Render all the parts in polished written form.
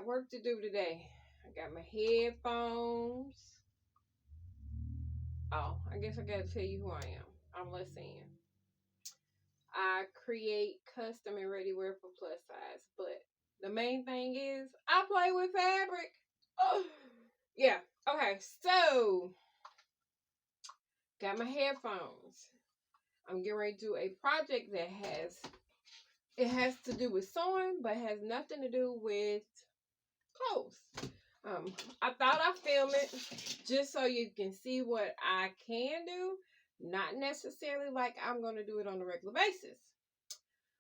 got work to do today. I got my headphones. Oh, I guess I gotta tell you who I am. I'm Lisanne. I create custom and ready wear for plus size, but the main thing is I play with fabric. Oh, yeah. Okay, so got my headphones. I'm getting ready to do a project that has to do with sewing, but has nothing to do with clothes. I thought I'd film it just so you can see what I can do, not necessarily like I'm going to do it on a regular basis.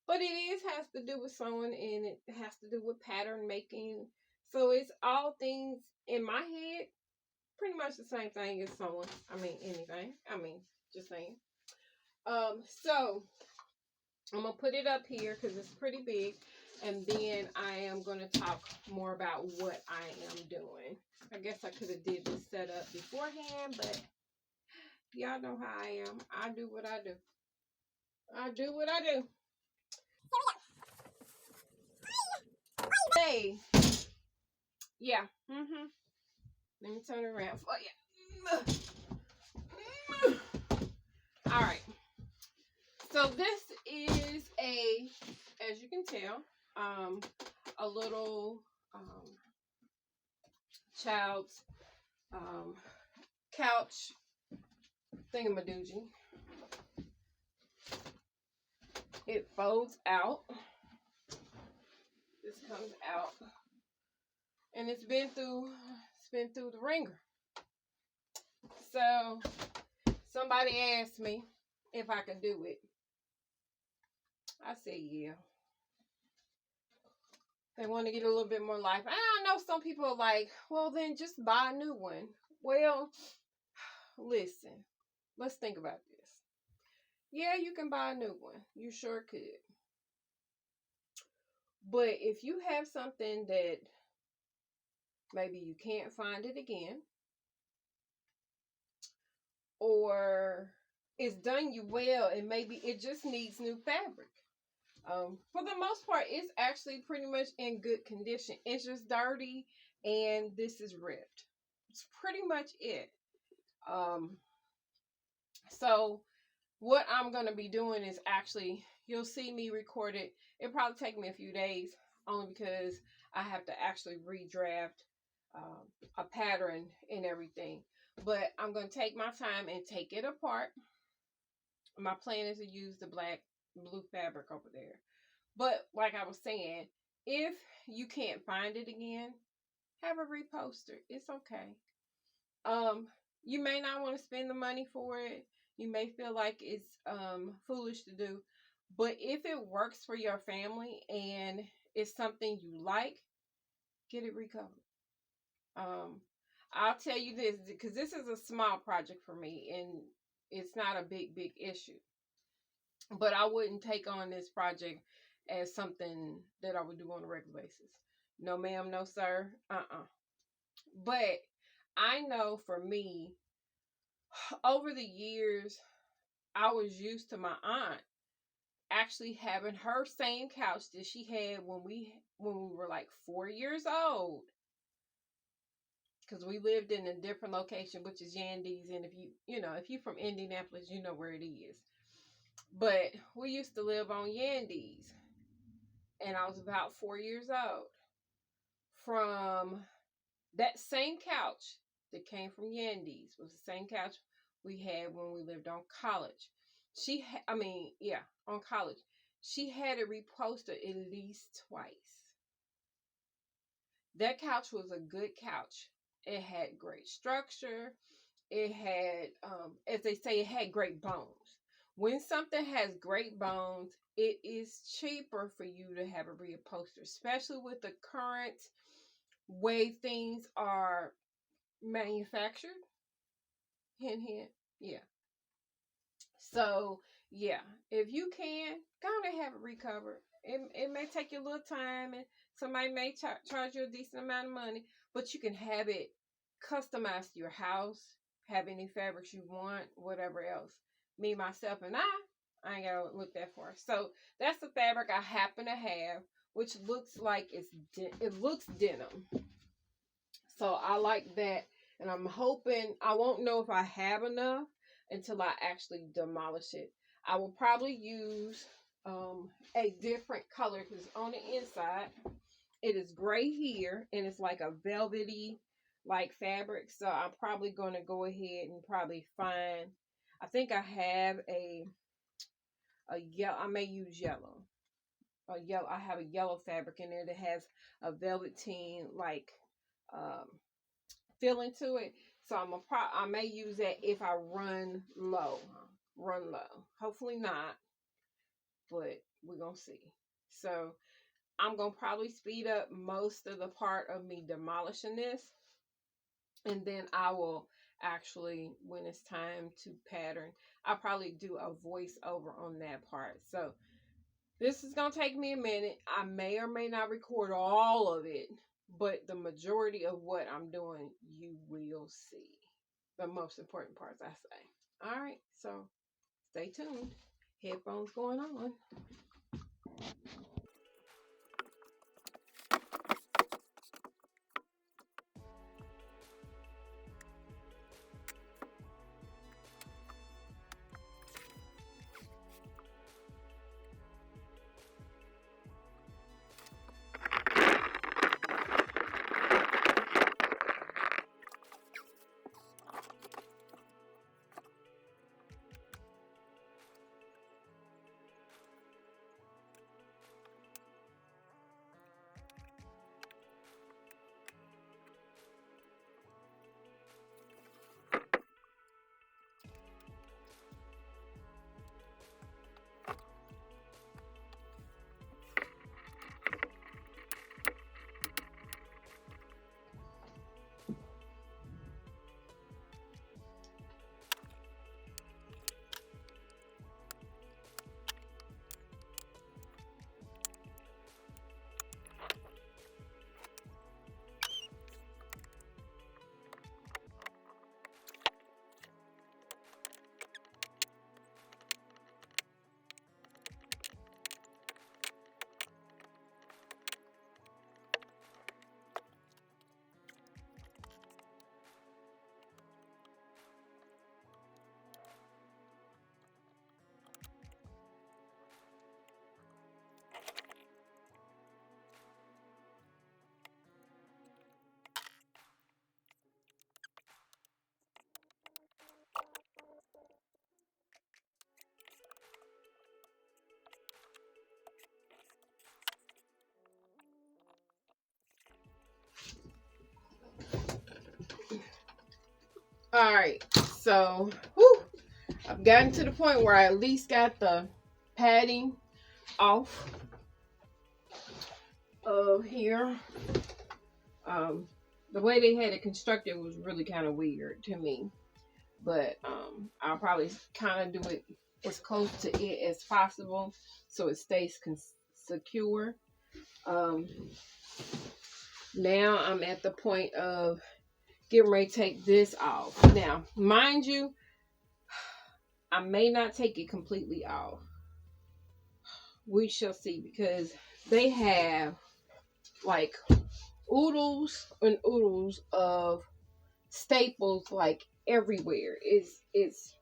But has to do with sewing, and it has to do with pattern making. So it's all things in my head, pretty much the same thing as sewing. I mean, anything. Just saying. So I'm going to put it up here because it's pretty big. And then I am going to talk more about what I am doing. I guess I could have did this setup beforehand, but y'all know how I am. I do what I do. I do what I do. Hey. Yeah. Let me turn it around for you. All right. So this is as you can tell, a little child's couch thingamadoogie. It folds out. This comes out, and it's been through the ringer. So somebody asked me if I could do it. I said yeah. They want to get a little bit more life. I know some people are like, well, then just buy a new one. Well, listen, let's think about this. Yeah, you can buy a new one. You sure could. But if you have something that maybe you can't find it again, or it's done you well and maybe it just needs new fabric. For the most part, it's actually pretty much in good condition. It's just dirty and this is ripped. It's pretty much it. So what I'm going to be doing is actually, you'll see me record it. It'll probably take me a few days, only because I have to actually redraft a pattern and everything. But I'm going to take my time and take it apart. My plan is to use the blue fabric over there. But like I was saying, if you can't find it again, have a reposter. It's okay. You may not want to spend the money for it. You may feel like it's foolish to do. But if it works for your family and it's something you like, get it recovered. I'll tell you this, because this is a small project for me and it's not a big issue. But I wouldn't take on this project as something that I would do on a regular basis. No ma'am, no sir. But I know for me, over the years, I was used to my aunt actually having her same couch that she had when we were like 4 years old. Because we lived in a different location, which is Yandy's. And if you're from Indianapolis, you know where it is. But we used to live on Yandy's. And I was about 4 years old. From that same couch that came from Yandy's was the same couch we had when we lived on College. On College. She had it reposted at least twice. That couch was a good couch. It had great structure. It had, as they say, it had great bones. When something has great bones, it is cheaper for you to have it reupholstered, especially with the current way things are manufactured. Hint, hint. Yeah. So, yeah, if you can, go on and have it recovered. It may take you a little time, and somebody may charge you a decent amount of money, but you can have it customized to your house, have any fabrics you want, whatever else. Me, myself, and I ain't got to look that far. So that's the fabric I happen to have which looks like it looks denim. So I like that, and I'm hoping, I won't know if I have enough until I actually demolish it. I will probably use a different color, because on the inside it is gray here, and it's like a velvety like fabric. So I'm probably going to go ahead and probably find, I think I have a yellow, I may use yellow. A yellow, I have a yellow fabric in there that has a velveteen like um feeling to it. So I may use that if I run low. Run low. Hopefully not, but we're gonna see. So I'm gonna probably speed up most of the part of me demolishing this, and then I will actually, when it's time to pattern, I'll probably do a voiceover on that part. So this is gonna take me a minute. I may or may not record all of it, but the majority of what I'm doing, you will see. The most important parts, I say. All right, so stay tuned. Headphones going on. All right, so I've gotten to the point where I at least got the padding off of here. The way they had it constructed was really kind of weird to me, but I'll probably kind of do it as close to it as possible so it stays secure. Um, Now I'm at the point of getting ready to take this off. Now, mind you, I may not take it completely off. We shall see, because they have like oodles and oodles of staples like everywhere. It's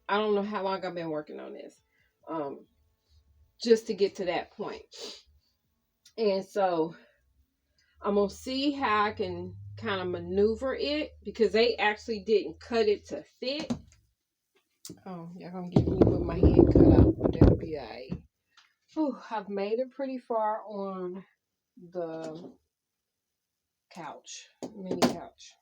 I don't know how long I've been working on this. Just to get to that point. And so I'm gonna see how I can kind of maneuver it, because they actually didn't cut it to fit. Oh, y'all gonna get me with my head cut out, but that'll be alright. I've made it pretty far on the couch, mini couch.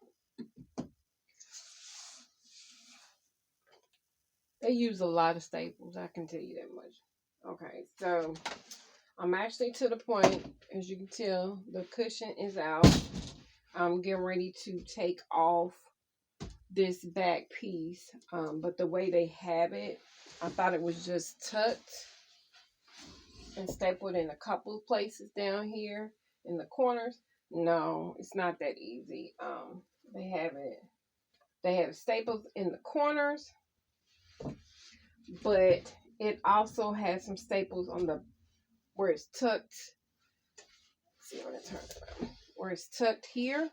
They use a lot of staples, I can tell you that much. Okay, so I'm actually to the point, as you can tell, the cushion is out. I'm getting ready to take off this back piece, but the way they have it, I thought it was just tucked and stapled in a couple of places down here in the corners. No, it's not that easy. They have staples in the corners, but it also has some staples on the where it's tucked. See, I'm gonna turn it around. Where it's tucked here,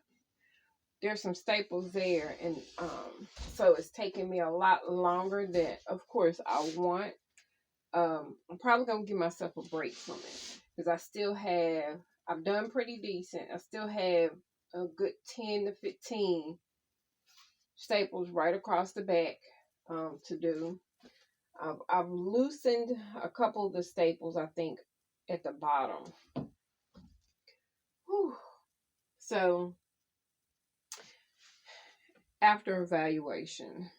there's some staples there, and so it's taking me a lot longer than, of course, I want. I'm probably gonna give myself a break from it because I've done pretty decent. I still have a good 10 to 15 staples right across the back to do. I've loosened a couple of the staples, I think, at the bottom. Whew. So after evaluation,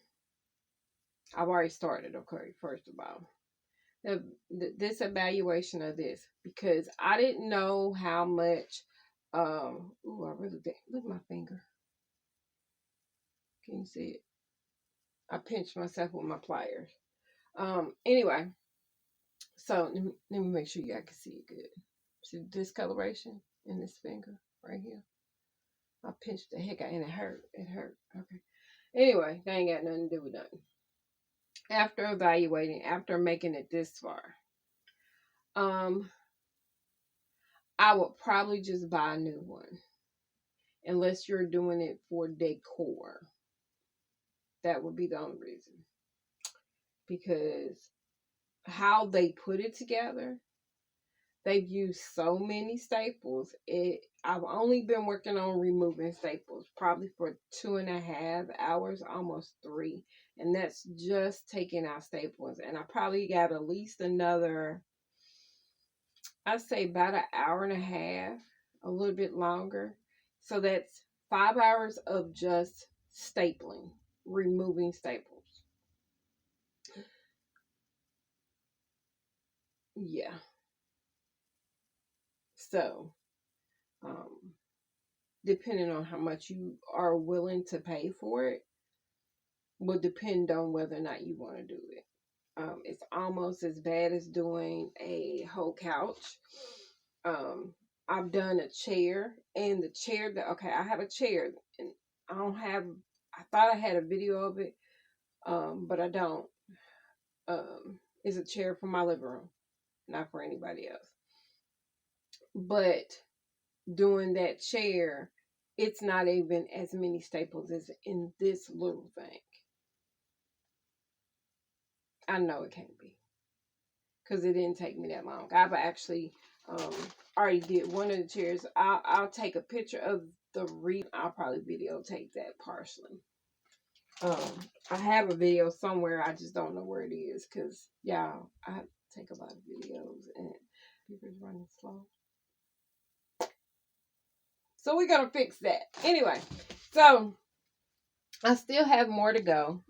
I've already started, okay, first of all. This evaluation of this, because I didn't know how much, I really did. Look at my finger. Can you see it? I pinched myself with my pliers. Anyway, so let me make sure y'all can see it good. See the discoloration in this finger right here? I pinched the heck out and it hurt. It hurt. Okay. Anyway, that ain't got nothing to do with nothing. After evaluating, after making it this far, I would probably just buy a new one. Unless you're doing it for decor. That would be the only reason. Because how they put it together, they've used so many staples. I've only been working on removing staples probably for 2.5 hours, almost 3. And that's just taking out staples. And I probably got at least another, I'd say about an hour and a half, a little bit longer. So that's 5 hours of just stapling, removing staples. Yeah. So, depending on how much you are willing to pay for it, will depend on whether or not you want to do it. It's almost as bad as doing a whole couch. I've done a chair, and the chair I have a chair, and I thought I had a video of it, but I don't. It's a chair for my living room, not for anybody else. But doing that chair, it's not even as many staples as in this little thing. I know it can't be, because it didn't take me that long. I've actually already did one of the chairs. I'll take a picture of the I'll probably videotape that partially. I have a video somewhere. I just don't know where it is, because y'all, I take a lot of videos and people's running slow. So we're gonna fix that. Anyway, so I still have more to go.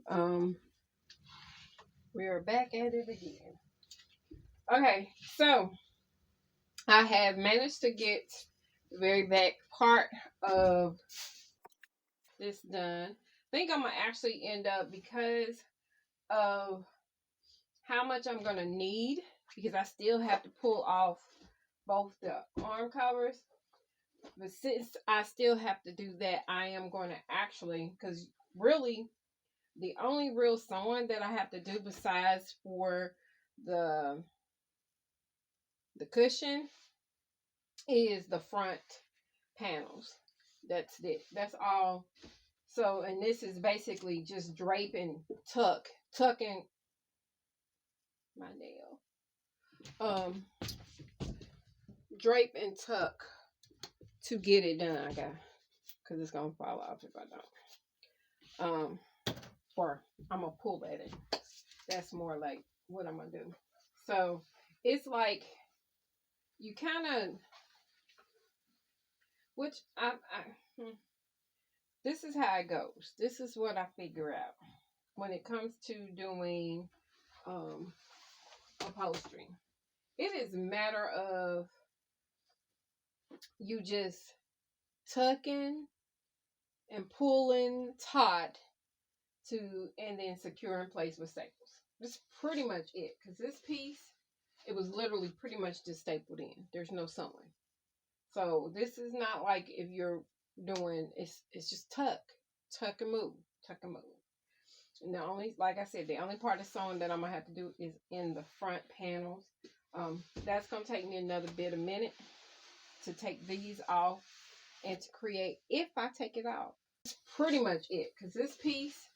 We are back at it again. Okay, so I have managed to get the very back part of this done. I think I'm gonna actually end up, because of how much I'm gonna need, because I still have to pull off both the arm covers. But since I still have to do that, I am going to actually, because really, the only real sewing that I have to do besides for the cushion is the front panels. That's it. That's all. So, and this is basically just drape and tucking my nail. Drape and tuck to get it done, I got, because it's gonna fall off if I don't. Or I'm gonna pull that in. That's more like what I'm gonna do. So it's like you kind of, which this is how it goes. This is what I figure out when it comes to doing upholstering. It is a matter of you just tucking and pulling taut and then secure in place with staples. That's pretty much it. Because this piece, it was literally pretty much just stapled in. There's no sewing. So this is not like if you're doing, it's just tuck and move. And the only, like I said, the only part of sewing that I'm going to have to do is in the front panels. That's going to take me another bit a minute to take these off and to create, if I take it off. That's pretty much it, because this piece,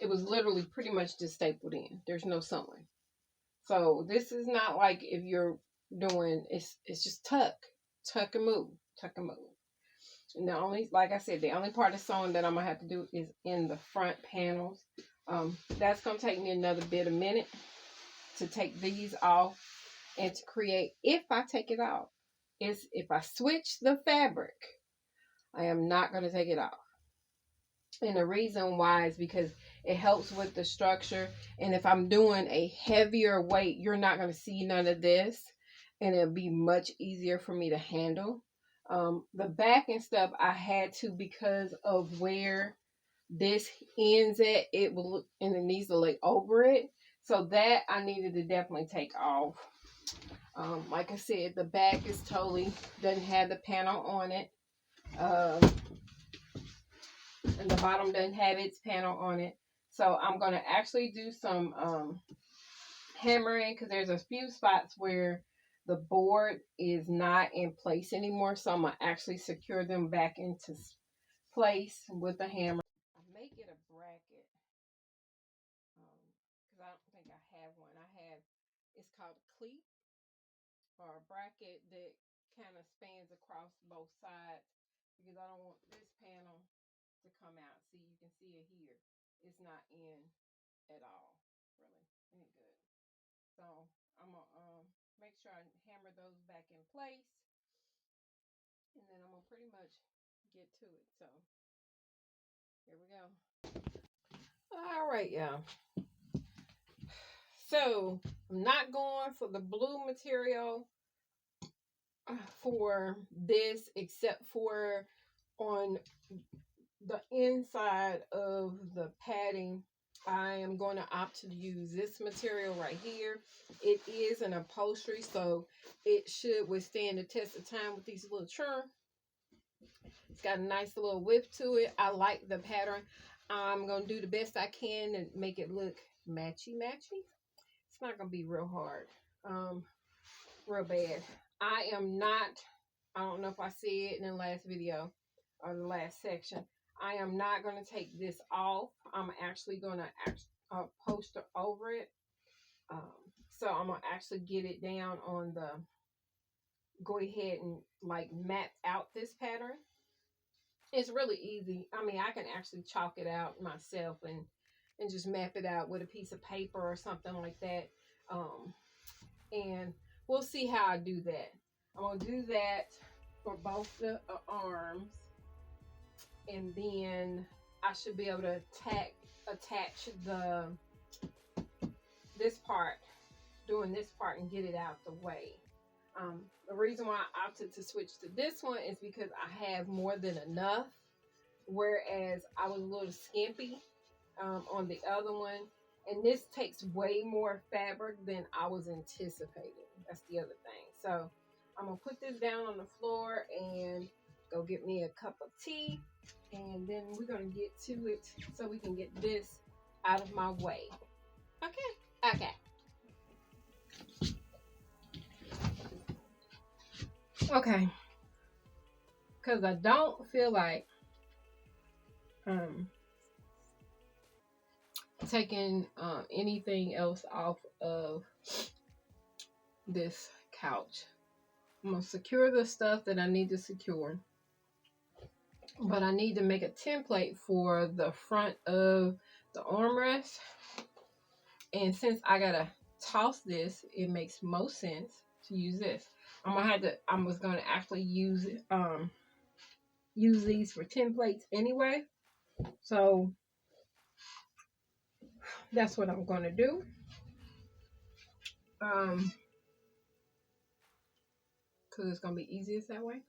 it was literally pretty much just stapled in. There's no sewing. So this is not like if you're doing, it's just tuck and move, tuck and move. And the only, like I said, the only part of sewing that I'm going to have to do is in the front panels. That's going to take me another bit a minute to take these off and to create, if I take it off, is if I switch the fabric, I am not going to take it off. And the reason why is because it helps with the structure. And if I'm doing a heavier weight, you're not going to see none of this. And it'll be much easier for me to handle. The back and stuff I had to, because of where this ends at, it will look, and it needs to lay over it. So that I needed to definitely take off. Like I said, the back is totally, doesn't have the panel on it. And the bottom doesn't have its panel on it. So I'm going to actually do some hammering, because there's a few spots where the board is not in place anymore. So I'm going to actually secure them back into place with a hammer. I may get a bracket, because I don't think I have one. It's called a cleat, or a bracket that kind of spans across both sides, because I don't want this panel to come out. See, you can see it here. It's not in at all, really. Ain't good. So I'm gonna make sure I hammer those back in place, and then I'm gonna pretty much get to it. So here we go. All right, y'all. So I'm not going for the blue material for this, except for on the inside of the padding. I am going to opt to use this material right here. It is an upholstery, so it should withstand the test of time with these little trim. It's got a nice little width to it. I like the pattern. I'm going to do the best I can and make it look matchy. It's not going to be real hard, real bad. I don't know if I said it in the last video or the last section. I am not going to take this off. I'm actually going to poster over it. So I'm going to actually get it down on the, go ahead and like map out this pattern. It's really easy. I mean, I can actually chalk it out myself and just map it out with a piece of paper or something like that. And we'll see how I do that. I'm going to do that for both the arms. And then I should be able to attach this part, doing this part, and get it out the way. The reason why I opted to switch to this one is because I have more than enough, whereas I was a little skimpy on the other one. And this takes way more fabric than I was anticipating. That's the other thing. So I'm going to put this down on the floor and go get me a cup of tea. And then we're going to get to it so we can get this out of my way. Okay. Because I don't feel like taking anything else off of this couch. I'm going to secure the stuff that I need to secure. But I need to make a template for the front of the armrest. And since I gotta toss this, it makes most sense to use this. I was gonna actually use these for templates anyway. So that's what I'm gonna do. Cause it's gonna be easiest that way.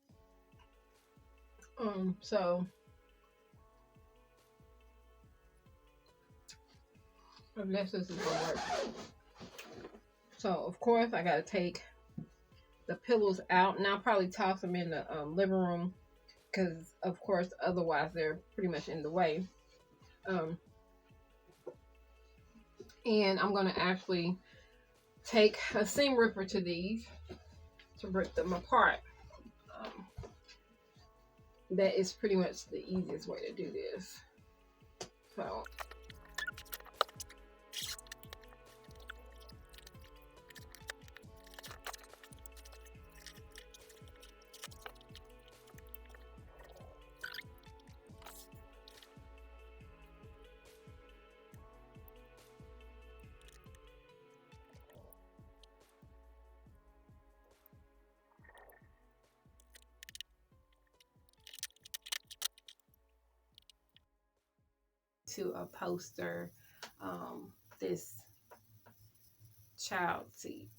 So unless this is gonna work. So of course I gotta take the pillows out, and I'll probably toss them in the living room, because of course otherwise they're pretty much in the way. And I'm gonna actually take a seam ripper to these to rip them apart. That is pretty much the easiest way to do this. So to upholster this child seat.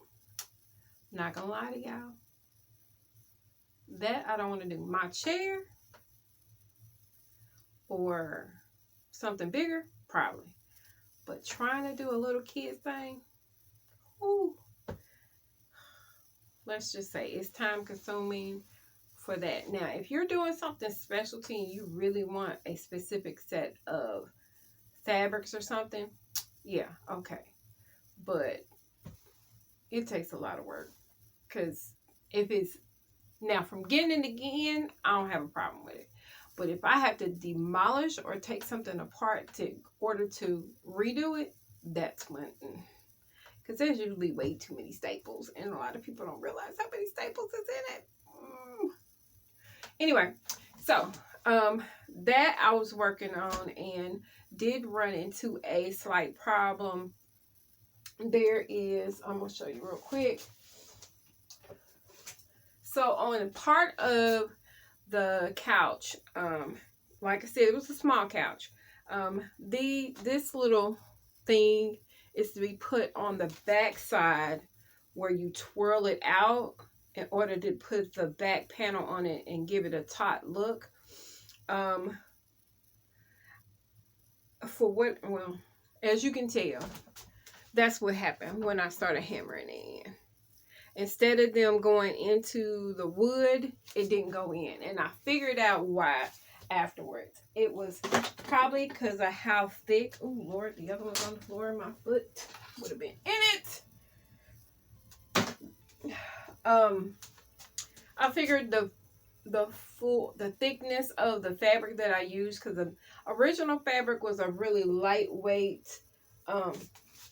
Not gonna lie to y'all, that I don't want to do. My chair or something bigger, probably. But trying to do a little kid thing, ooh, let's just say it's time consuming for that. Now, if you're doing something specialty and you really want a specific set of fabrics or something, yeah, okay. But it takes a lot of work, because if it's now from getting it again, I don't have a problem with it. But if I have to demolish or take something apart in order to redo it, that's when, because there's usually way too many staples, and a lot of people don't realize how many staples is in it. Anyway, so that I was working on and did run into a slight problem. There is, I'm going to show you real quick. So on part of the couch, like I said, it was a small couch. This little thing is to be put on the back side where you twirl it out in order to put the back panel on it and give it a taut look. Well, as you can tell, that's what happened when I started hammering it in. Instead of them going into the wood, it didn't go in. And I figured out why afterwards. It was probably because of how thick. Oh, Lord, the other one's on the floor and my foot would have been in it. I figured the thickness of the fabric that I used, because the original fabric was a really lightweight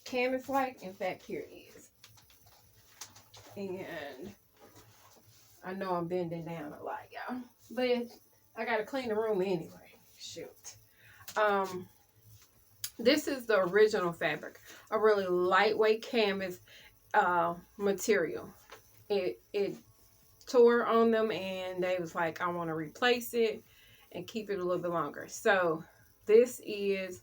canvas-like. In fact, here it is. And I know I'm bending down a lot, y'all, but I gotta clean the room anyway. Shoot. This is the original fabric, a really lightweight canvas material. It tore on them, and they was like, I want to replace it and keep it a little bit longer. So this is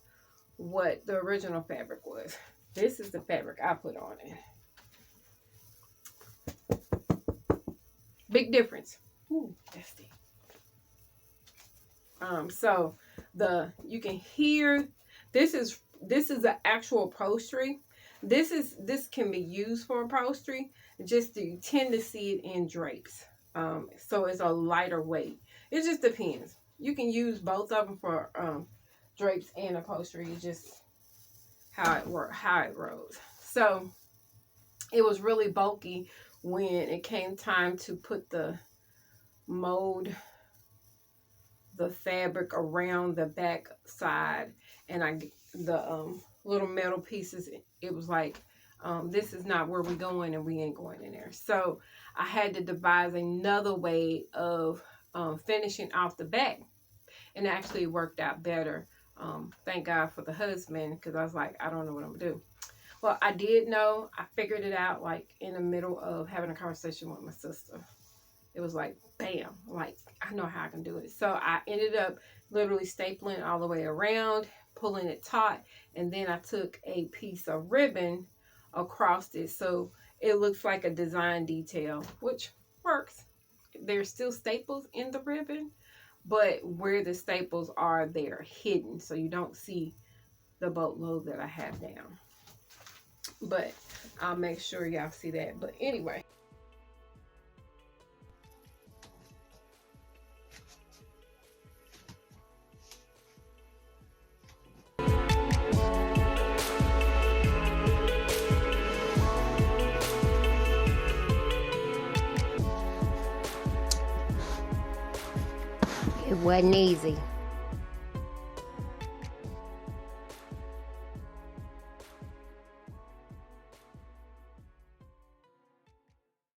what the original fabric was. This is the fabric I put on it. Big difference. Ooh, that's deep. So you can hear this is the actual upholstery. This can be used for upholstery. Just you tend to see it in drapes. So it's a lighter weight. It just depends. You can use both of them for drapes and upholstery. It's just how it rolls. So it was really bulky when it came time to put the fabric around the back side, and the little metal pieces. It was like, this is not where we're going, and we ain't going in there. So I had to devise another way of finishing off the back, and actually it worked out better. Thank God for the husband, because I was like, I don't know what I'm gonna do. Well, I did know. I figured it out like in the middle of having a conversation with my sister. It was like, bam, like, I know how I can do it. So I ended up literally stapling all the way around, pulling it taut, and then I took a piece of ribbon across it, so it looks like a design detail, which works. There's still staples in the ribbon, but where the staples are, they're hidden, so you don't see the boatload that I have down. But I'll make sure y'all see that. But anyway, Wasn't easy.